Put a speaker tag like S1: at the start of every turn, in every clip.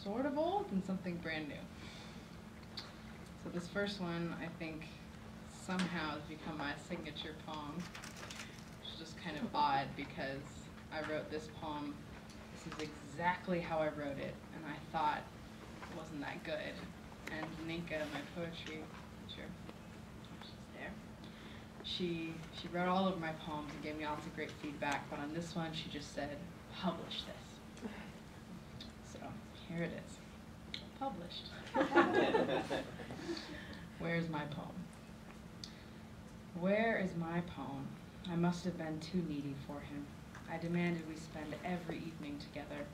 S1: sort of old and something brand new. So this first one, I think, somehow has become my signature poem, which is just kind of odd because I wrote this poem. This is exactly how I wrote it, and I thought it wasn't that good. And Ninka, my poetry teacher, she's there, she wrote all of my poems and gave me lots of great feedback, but on this one she just said, publish this. So here it is, published. Where's my poem? Where is my poem? I must have been too needy for him. I demanded we spend every evening together.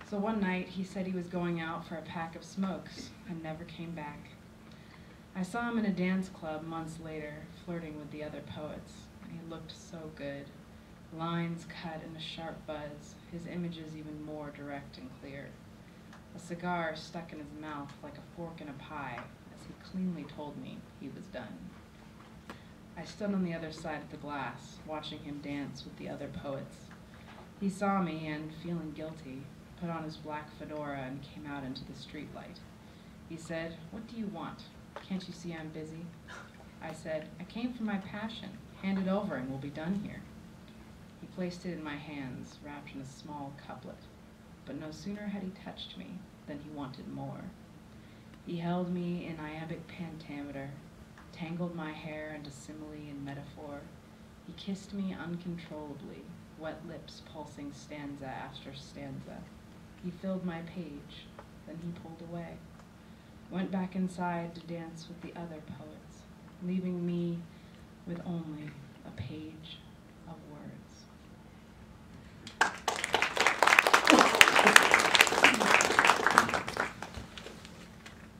S1: So one night he said he was going out for a pack of smokes and never came back. I saw him in a dance club months later, flirting with the other poets, and he looked so good. Lines cut in a sharp buzz, his images even more direct and clear. A cigar stuck in his mouth like a fork in a pie, as he cleanly told me he was done. I stood on the other side of the glass, watching him dance with the other poets. He saw me and, feeling guilty, put on his black fedora and came out into the streetlight. He said, "What do you want? Can't you see I'm busy?" I said, "I came for my passion. Hand it over and we'll be done here." He placed it in my hands, wrapped in a small couplet. But no sooner had he touched me than he wanted more. He held me in iambic pentameter, tangled my hair into simile and metaphor. He kissed me uncontrollably, wet lips pulsing stanza after stanza. He filled my page, then he pulled away, went back inside to dance with the other poets, leaving me with only a page of words.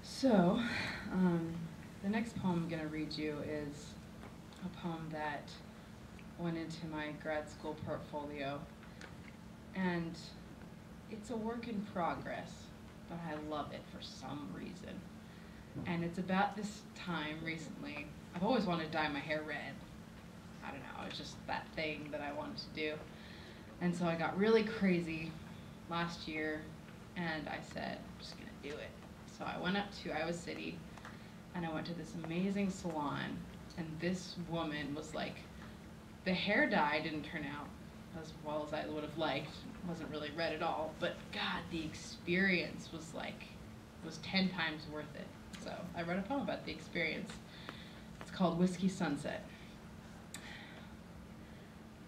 S1: So, the next poem I'm going to read you is a poem that went into my grad school portfolio, and it's a work in progress, but I love it for some reason. And it's about this time recently. I've always wanted to dye my hair red. I don't know, it's just that thing that I wanted to do. And so I got really crazy last year, and I said, I'm just going to do it. So I went up to Iowa City, and I went to this amazing salon, and this woman was like, the hair dye didn't turn out as well as I would have liked. It wasn't really red at all, but God, the experience was like, it was 10 times worth it. So I wrote a poem about the experience. It's called Whiskey Sunset.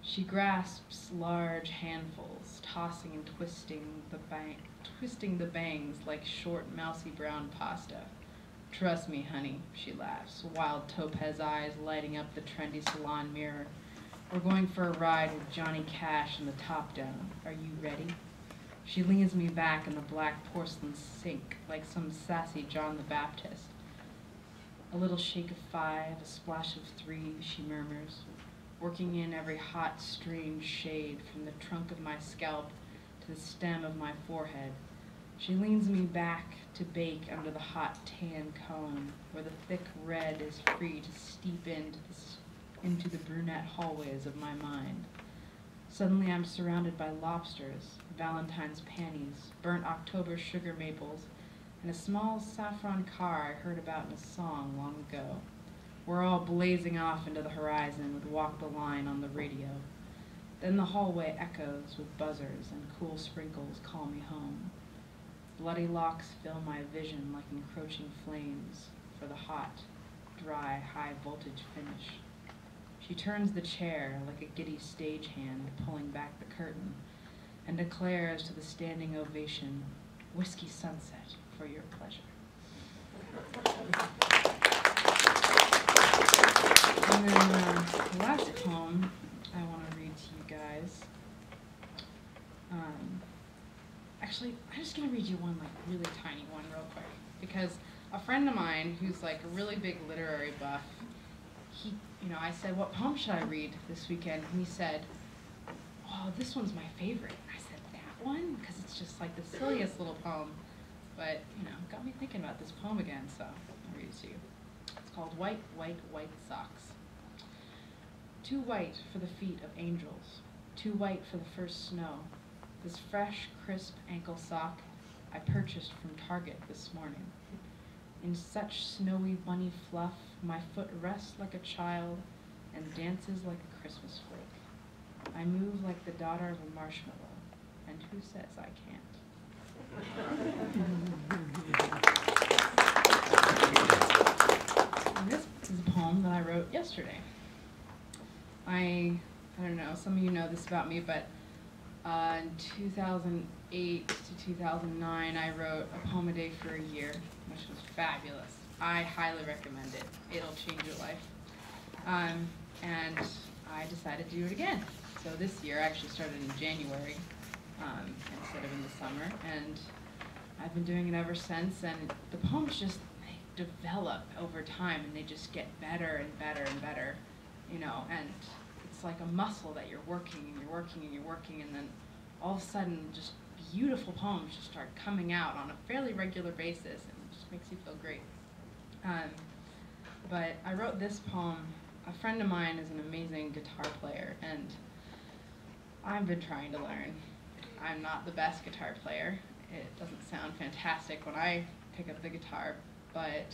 S1: She grasps large handfuls, tossing and twisting the bangs like short, mousy brown pasta. Trust me, honey, she laughs, wild topaz eyes lighting up the trendy salon mirror. We're going for a ride with Johnny Cash and the top down. Are you ready? She leans me back in the black porcelain sink like some sassy John the Baptist. A little shake of 5, a splash of 3, she murmurs, working in every hot, strange shade from the trunk of my scalp to the stem of my forehead. She leans me back to bake under the hot tan cone, where the thick red is free to steep into the brunette hallways of my mind. Suddenly I'm surrounded by lobsters, Valentine's panties, burnt October sugar maples, and a small saffron car I heard about in a song long ago. We're all blazing off into the horizon with Walk the Line on the radio. Then the hallway echoes with buzzers and cool sprinkles call me home. Bloody locks fill my vision like encroaching flames for the hot, dry, high-voltage finish. She turns the chair like a giddy stagehand pulling back the curtain and declares to the standing ovation, "Whiskey Sunset for your pleasure." And then the last poem I want to read to you guys. Actually, I'm just going to read you one like really tiny one real quick, because a friend of mine who's like a really big literary buff, I said, what poem should I read this weekend? And he said, oh, this one's my favorite. And I said, that one? Because it's just like the silliest little poem. But, got me thinking about this poem again, so I'll read it to you. It's called White, White, White Socks. Too white for the feet of angels, too white for the first snow. This fresh, crisp ankle sock I purchased from Target this morning. In such snowy bunny fluff, my foot rests like a child and dances like a Christmas flake. I move like the daughter of a marshmallow, and who says I can't? And this is a poem that I wrote yesterday. I don't know, some of you know this about me, but in 2008 to 2009, I wrote a poem a day for a year, which was fabulous. I highly recommend it. It'll change your life. And I decided to do it again. So this year, I actually started in January instead of in the summer, and I've been doing it ever since, and the poems just, they develop over time, and they just get better and better and better, you know, and it's like a muscle that you're working and you're working and you're working, and then all of a sudden just beautiful poems just start coming out on a fairly regular basis, and it just makes you feel great. But I wrote this poem. A friend of mine is an amazing guitar player, and I've been trying to learn. I'm not the best guitar player. It doesn't sound fantastic when I pick up the guitar, but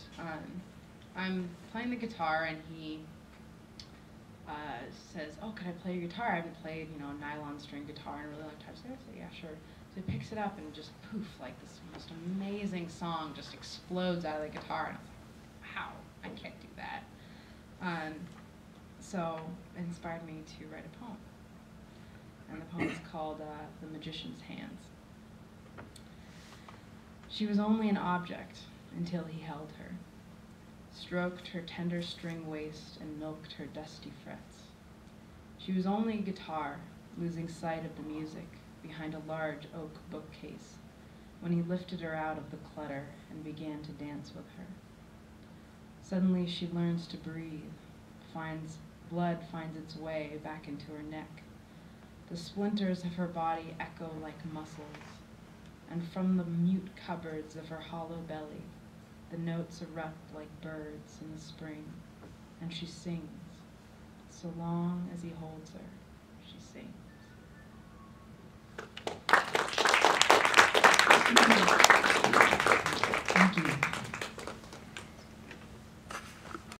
S1: I'm playing the guitar, and he says, "Oh, could I play your guitar? I haven't played, you know, a nylon string guitar in a really long time." So I say, "Yeah, sure." So he picks it up, and just poof, like this most amazing song just explodes out of the guitar, and I was like, "Wow, I can't do that." So it inspired me to write a poem, and the poem is called "The Magician's Hands." She was only an object until he held her, stroked her tender string waist, and milked her dusty frets. She was only a guitar, losing sight of the music behind a large oak bookcase, when he lifted her out of the clutter and began to dance with her. Suddenly she learns to breathe, blood finds its way back into her neck. The splinters of her body echo like muscles, and from the mute cupboards of her hollow belly, the notes erupt like birds in the spring, and she sings, so long as he holds her.